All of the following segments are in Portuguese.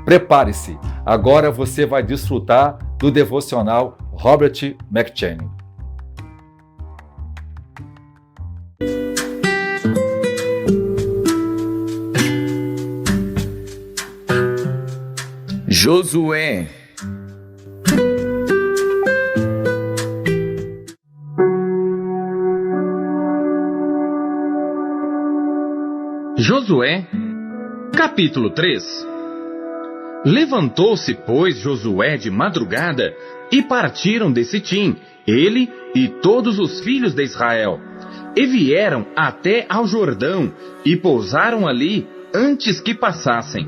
Prepare-se, agora você vai desfrutar do devocional Robert McCheyne. Josué. Josué, capítulo 3. Levantou-se, pois, Josué de madrugada, e partiram de Sitim, ele e todos os filhos de Israel, e vieram até ao Jordão, e pousaram ali antes que passassem.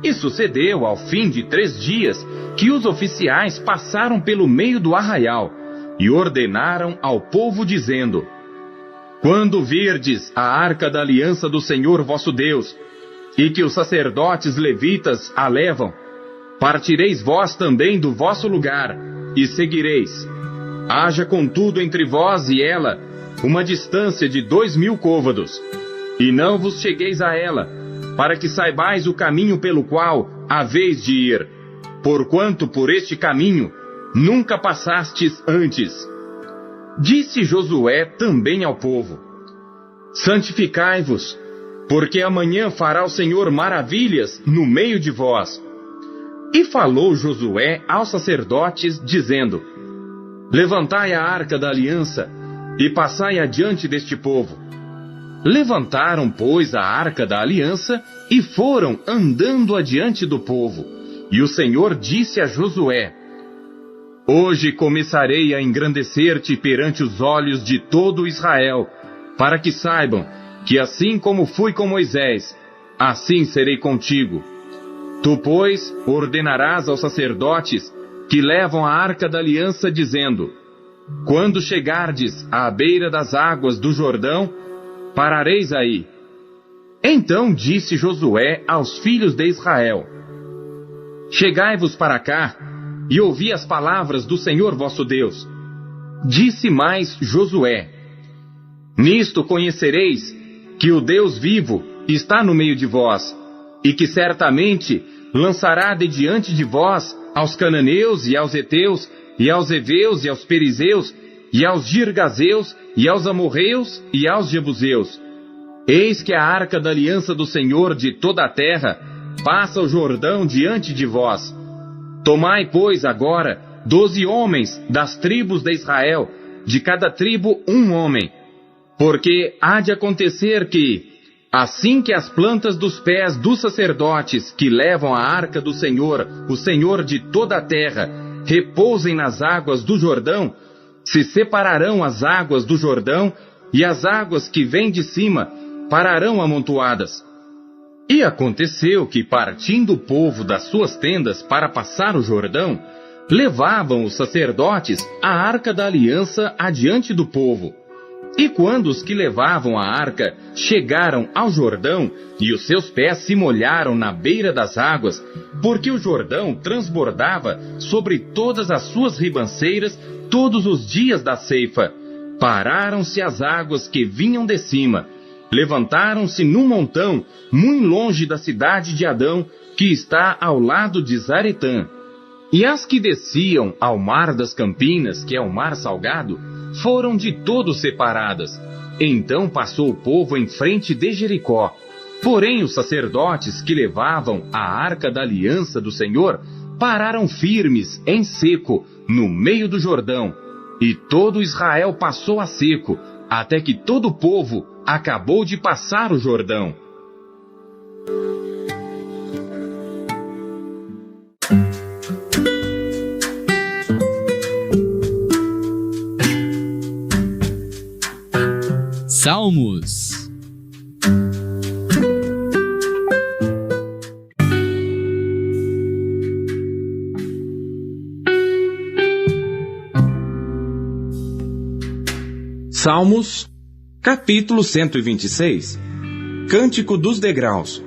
E sucedeu, ao fim de 3 dias, que os oficiais passaram pelo meio do arraial, e ordenaram ao povo, dizendo: Quando virdes a arca da aliança do Senhor vosso Deus, e que os sacerdotes levitas a levam, partireis vós também do vosso lugar, e seguireis. Haja contudo entre vós e ela uma distância de 2000 côvados, e não vos chegueis a ela, para que saibais o caminho pelo qual haveis de ir, porquanto por este caminho nunca passastes antes. Disse Josué também ao povo: Santificai-vos, porque amanhã fará o Senhor maravilhas no meio de vós. E falou Josué aos sacerdotes, dizendo: Levantai a arca da aliança, e passai adiante deste povo. Levantaram, pois, a arca da aliança, e foram andando adiante do povo. E o Senhor disse a Josué: Hoje começarei a engrandecer-te perante os olhos de todo Israel, para que saibam que assim como fui com Moisés, assim serei contigo. Tu, pois, ordenarás aos sacerdotes que levam a arca da aliança, dizendo: Quando chegardes à beira das águas do Jordão, parareis aí. Então disse Josué aos filhos de Israel: Chegai-vos para cá, e ouvi as palavras do Senhor vosso Deus. Disse mais Josué: Nisto conhecereis que o Deus vivo está no meio de vós, e que certamente lançará de diante de vós aos cananeus e aos heteus, e aos heveus e aos perizeus, e aos girgazeus, e aos amorreus e aos jebuseus. Eis que a arca da aliança do Senhor de toda a terra passa o Jordão diante de vós. Tomai, pois, agora 12 homens das tribos de Israel, de cada tribo 1 homem, porque há de acontecer que, assim que as plantas dos pés dos sacerdotes que levam a arca do Senhor, o Senhor de toda a terra, repousem nas águas do Jordão, se separarão as águas do Jordão, e as águas que vêm de cima pararão amontoadas. E aconteceu que, partindo o povo das suas tendas para passar o Jordão, levavam os sacerdotes a arca da aliança adiante do povo. E quando os que levavam a arca chegaram ao Jordão, e os seus pés se molharam na beira das águas, porque o Jordão transbordava sobre todas as suas ribanceiras todos os dias da ceifa, pararam-se as águas que vinham de cima, levantaram-se num montão, muito longe da cidade de Adão, que está ao lado de Zaretã. E as que desciam ao mar das Campinas, que é o mar salgado, foram de todo separadas. Então passou o povo em frente de Jericó. Porém os sacerdotes que levavam a arca da aliança do Senhor pararam firmes em seco, no meio do Jordão. E todo Israel passou a seco, até que todo o povo acabou de passar o Jordão. Salmos. Salmos, capítulo 126. Cântico dos degraus.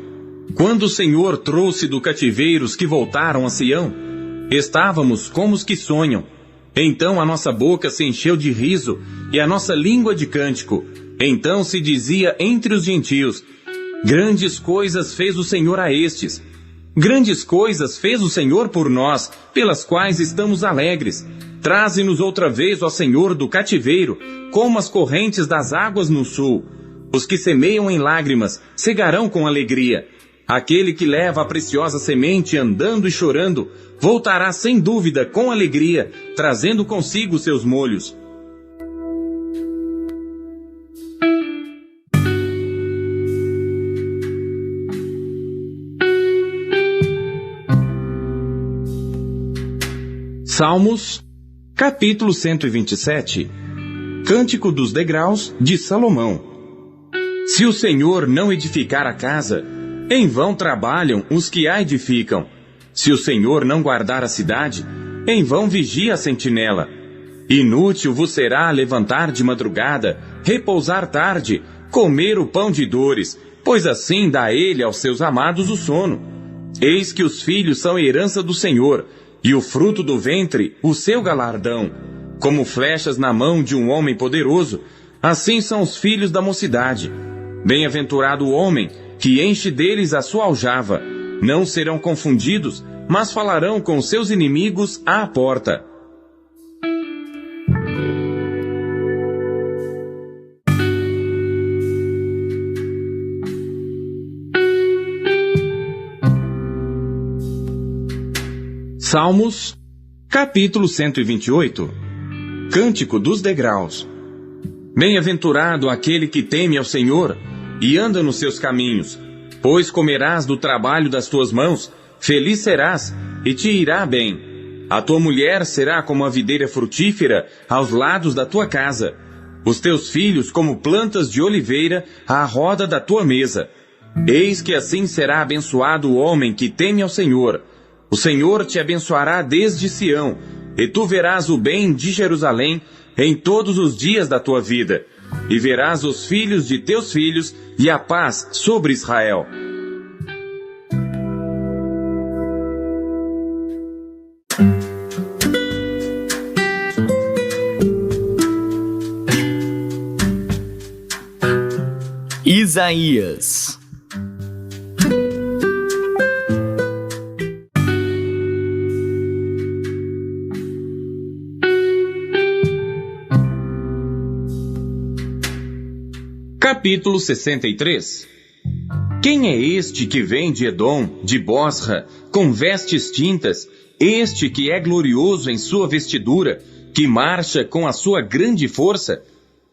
Quando o Senhor trouxe do cativeiro os que voltaram a Sião, estávamos como os que sonham. Então a nossa boca se encheu de riso e a nossa língua de cântico. Então se dizia entre os gentios: grandes coisas fez o Senhor a estes. Grandes coisas fez o Senhor por nós, pelas quais estamos alegres. Traze-nos outra vez, ó Senhor, do cativeiro, como as correntes das águas no sul. Os que semeiam em lágrimas cegarão com alegria. Aquele que leva a preciosa semente andando e chorando, voltará sem dúvida com alegria, trazendo consigo seus molhos. Salmos, capítulo 127. Cântico dos degraus de Salomão. Se o Senhor não edificar a casa, em vão trabalham os que a edificam. Se o Senhor não guardar a cidade, em vão vigia a sentinela. Inútil vos será levantar de madrugada, repousar tarde, comer o pão de dores, pois assim dá ele aos seus amados o sono. Eis que os filhos são herança do Senhor, e o fruto do ventre, o seu galardão. Como flechas na mão de um homem poderoso, assim são os filhos da mocidade. Bem-aventurado o homem que enche deles a sua aljava. Não serão confundidos, mas falarão com seus inimigos à porta. Salmos, capítulo 128. Cântico dos degraus. Bem-aventurado aquele que teme ao Senhor e anda nos seus caminhos, pois comerás do trabalho das tuas mãos, feliz serás e te irá bem. A tua mulher será como a videira frutífera aos lados da tua casa, os teus filhos como plantas de oliveira à roda da tua mesa. Eis que assim será abençoado o homem que teme ao Senhor. O Senhor te abençoará desde Sião, e tu verás o bem de Jerusalém em todos os dias da tua vida, e verás os filhos de teus filhos e a paz sobre Israel. Isaías. Capítulo 63. Quem é este que vem de Edom, de Bosra, com vestes tintas, este que é glorioso em sua vestidura, que marcha com a sua grande força?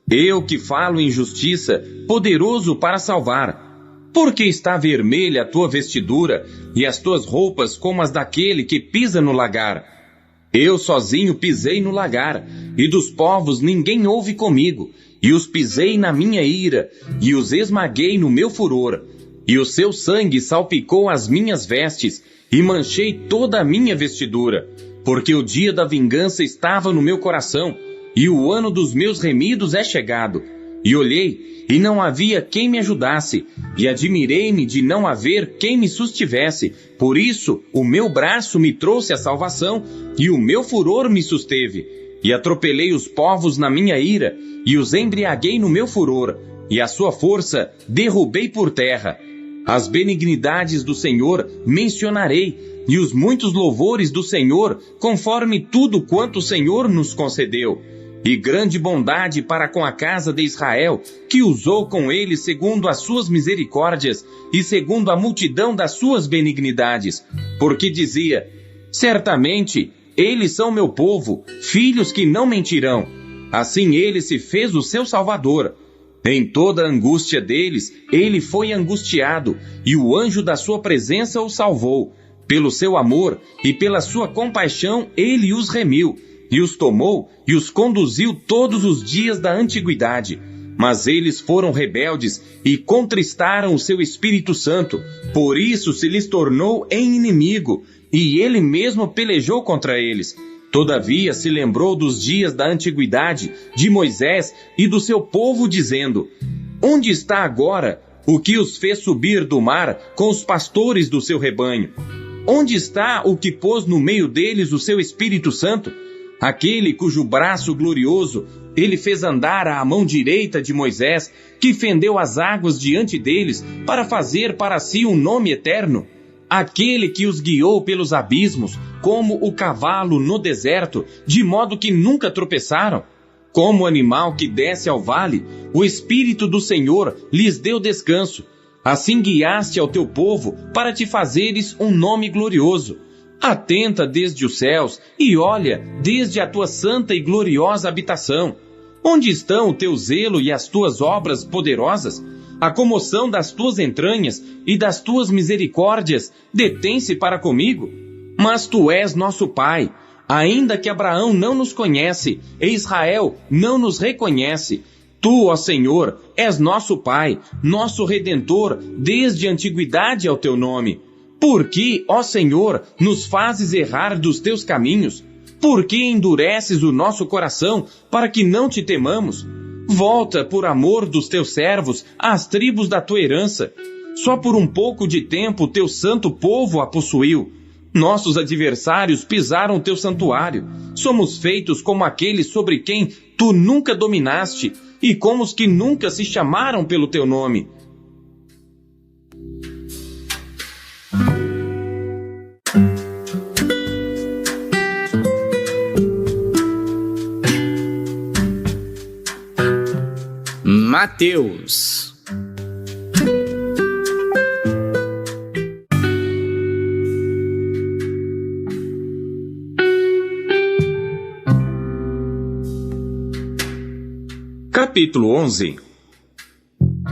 Eu que falo em justiça, poderoso para salvar. Porque está vermelha a tua vestidura, e as tuas roupas como as daquele que pisa no lagar? Eu sozinho pisei no lagar, e dos povos ninguém houve comigo, e os pisei na minha ira, e os esmaguei no meu furor, e o seu sangue salpicou as minhas vestes, e manchei toda a minha vestidura, porque o dia da vingança estava no meu coração, e o ano dos meus remidos é chegado. E olhei, e não havia quem me ajudasse, e admirei-me de não haver quem me sustivesse. Por isso, o meu braço me trouxe a salvação, e o meu furor me susteve. E atropelei os povos na minha ira, e os embriaguei no meu furor, e a sua força derrubei por terra. As benignidades do Senhor mencionarei, e os muitos louvores do Senhor, conforme tudo quanto o Senhor nos concedeu. E grande bondade para com a casa de Israel, que usou com ele segundo as suas misericórdias, e segundo a multidão das suas benignidades. Porque dizia: certamente, eles são meu povo, filhos que não mentirão. Assim ele se fez o seu salvador. Em toda a angústia deles, ele foi angustiado, e o anjo da sua presença o salvou. Pelo seu amor e pela sua compaixão, ele os remiu, e os tomou e os conduziu todos os dias da antiguidade. Mas eles foram rebeldes e contristaram o seu Espírito Santo. Por isso se lhes tornou em inimigo, e ele mesmo pelejou contra eles. Todavia se lembrou dos dias da antiguidade, de Moisés e do seu povo, dizendo: onde está agora o que os fez subir do mar com os pastores do seu rebanho? Onde está o que pôs no meio deles o seu Espírito Santo? Aquele cujo braço glorioso ele fez andar à mão direita de Moisés, que fendeu as águas diante deles, para fazer para si um nome eterno. aquele que os guiou pelos abismos, como o cavalo no deserto, de modo que nunca tropeçaram. Como o animal que desce ao vale, o Espírito do Senhor lhes deu descanso. Assim guiaste ao teu povo para te fazeres um nome glorioso. Atenta desde os céus e olha desde a tua santa e gloriosa habitação. Onde estão o teu zelo e as tuas obras poderosas? A comoção das tuas entranhas e das tuas misericórdias detém-se para comigo. Mas tu és nosso Pai, ainda que Abraão não nos conhece e Israel não nos reconhece. Tu, ó Senhor, és nosso Pai, nosso Redentor, desde a antiguidade é o teu nome. Por que, ó Senhor, nos fazes errar dos teus caminhos? Por que endureces o nosso coração para que não te temamos? Volta, por amor dos teus servos, às tribos da tua herança. Só por um pouco de tempo o teu santo povo a possuiu. Nossos adversários pisaram teu santuário. Somos feitos como aqueles sobre quem tu nunca dominaste e como os que nunca se chamaram pelo teu nome. Mateus. Capítulo 11.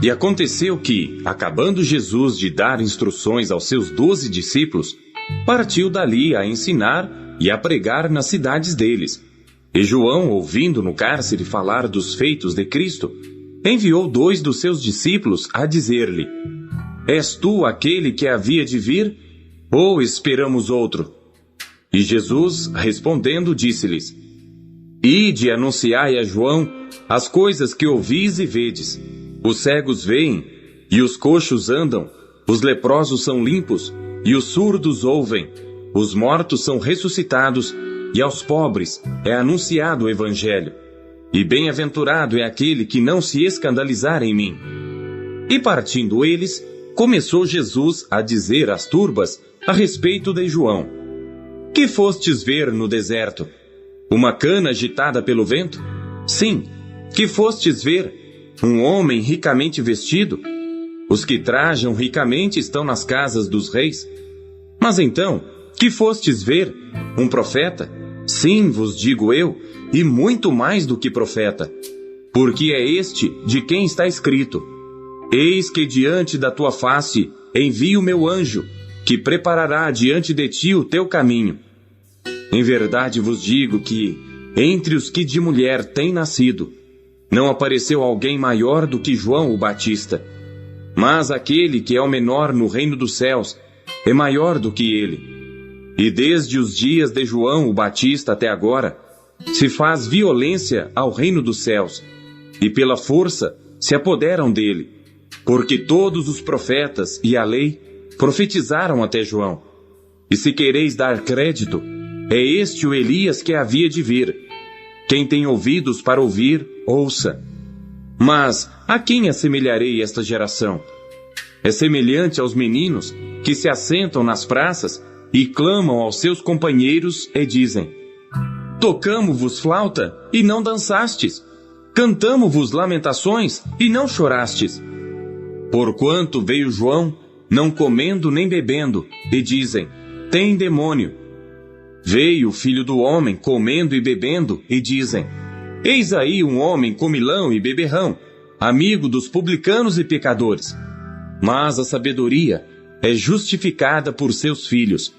E aconteceu que, acabando Jesus de dar instruções aos seus 12 discípulos, partiu dali a ensinar e a pregar nas cidades deles. E João, ouvindo no cárcere falar dos feitos de Cristo, enviou 2 dos seus discípulos a dizer-lhe: És tu aquele que havia de vir, ou esperamos outro? E Jesus, respondendo, disse-lhes: Ide e anunciai a João as coisas que ouvis e vedes. Os cegos veem, e os coxos andam, os leprosos são limpos, e os surdos ouvem, os mortos são ressuscitados, e aos pobres é anunciado o Evangelho. E bem-aventurado é aquele que não se escandalizar em mim. E partindo eles, começou Jesus a dizer às turbas a respeito de João: Que fostes ver no deserto? Uma cana agitada pelo vento? Sim. Que fostes ver? Um homem ricamente vestido? Os que trajam ricamente estão nas casas dos reis. Mas então, que fostes ver? Um profeta? Sim, vos digo eu, e muito mais do que profeta. Porque é este de quem está escrito: Eis que diante da tua face envio o meu anjo, que preparará diante de ti o teu caminho. Em verdade vos digo que, entre os que de mulher têm nascido, não apareceu alguém maior do que João o Batista. Mas aquele que é o menor no reino dos céus é maior do que ele. E desde os dias de João o Batista até agora, se faz violência ao reino dos céus, e pela força se apoderam dele, porque todos os profetas e a lei profetizaram até João. E se quereis dar crédito, é este o Elias que havia de vir. Quem tem ouvidos para ouvir, ouça. Mas a quem assemelharei esta geração? É semelhante aos meninos que se assentam nas praças e clamam aos seus companheiros e dizem: Tocamo-vos flauta e não dançastes, cantamo-vos lamentações e não chorastes. Porquanto veio João, não comendo nem bebendo, e dizem: Tem demônio. Veio o Filho do Homem comendo e bebendo, e dizem: Eis aí um homem comilão e beberrão, amigo dos publicanos e pecadores. Mas a sabedoria é justificada por seus filhos.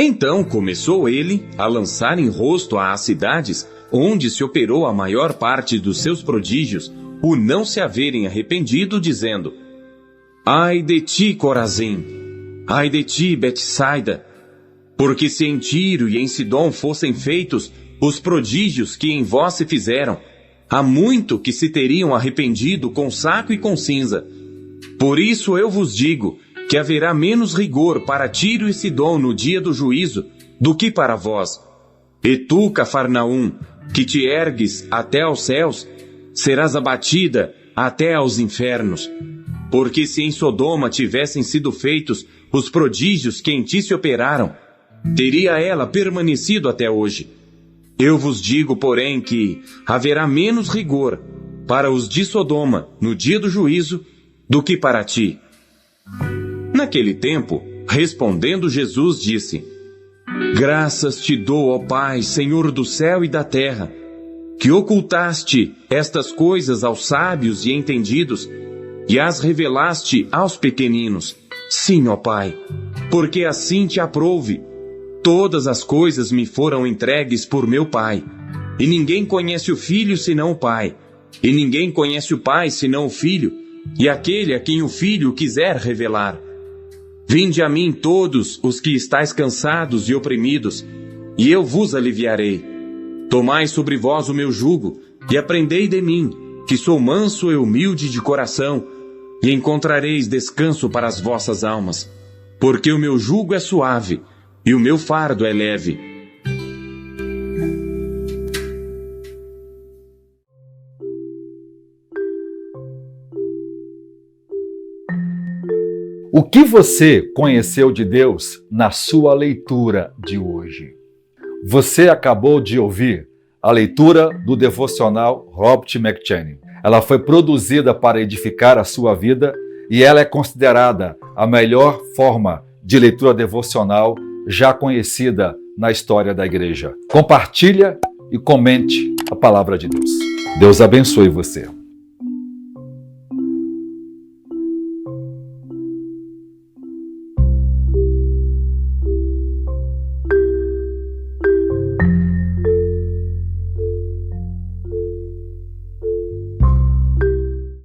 Então começou ele a lançar em rosto às cidades, onde se operou a maior parte dos seus prodígios, o não se haverem arrependido, dizendo: Ai de ti, Corazim! Ai de ti, Betsaida! Porque se em Tiro e em Sidom fossem feitos os prodígios que em vós se fizeram, há muito que se teriam arrependido com saco e com cinza. Por isso eu vos digo que haverá menos rigor para Tiro e Sidom no dia do juízo do que para vós. E tu, Cafarnaum, que te ergues até aos céus, serás abatida até aos infernos. Porque se em Sodoma tivessem sido feitos os prodígios que em ti se operaram, teria ela permanecido até hoje. Eu vos digo, porém, que haverá menos rigor para os de Sodoma no dia do juízo do que para ti. Naquele tempo, respondendo Jesus, disse: Graças te dou, ó Pai, Senhor do céu e da terra, que ocultaste estas coisas aos sábios e entendidos e as revelaste aos pequeninos. Sim, ó Pai, porque assim te aprouve. Todas as coisas me foram entregues por meu Pai, e ninguém conhece o Filho senão o Pai, e ninguém conhece o Pai senão o Filho, e aquele a quem o Filho quiser revelar. Vinde a mim todos os que estáis cansados e oprimidos, e eu vos aliviarei. Tomai sobre vós o meu jugo, e aprendei de mim, que sou manso e humilde de coração, e encontrareis descanso para as vossas almas, porque o meu jugo é suave, e o meu fardo é leve. O que você conheceu de Deus na sua leitura de hoje? Você acabou de ouvir a leitura do devocional Robert McCheyne. Ela foi produzida para edificar a sua vida e ela é considerada a melhor forma de leitura devocional já conhecida na história da igreja. Compartilha e comente a palavra de Deus. Deus abençoe você.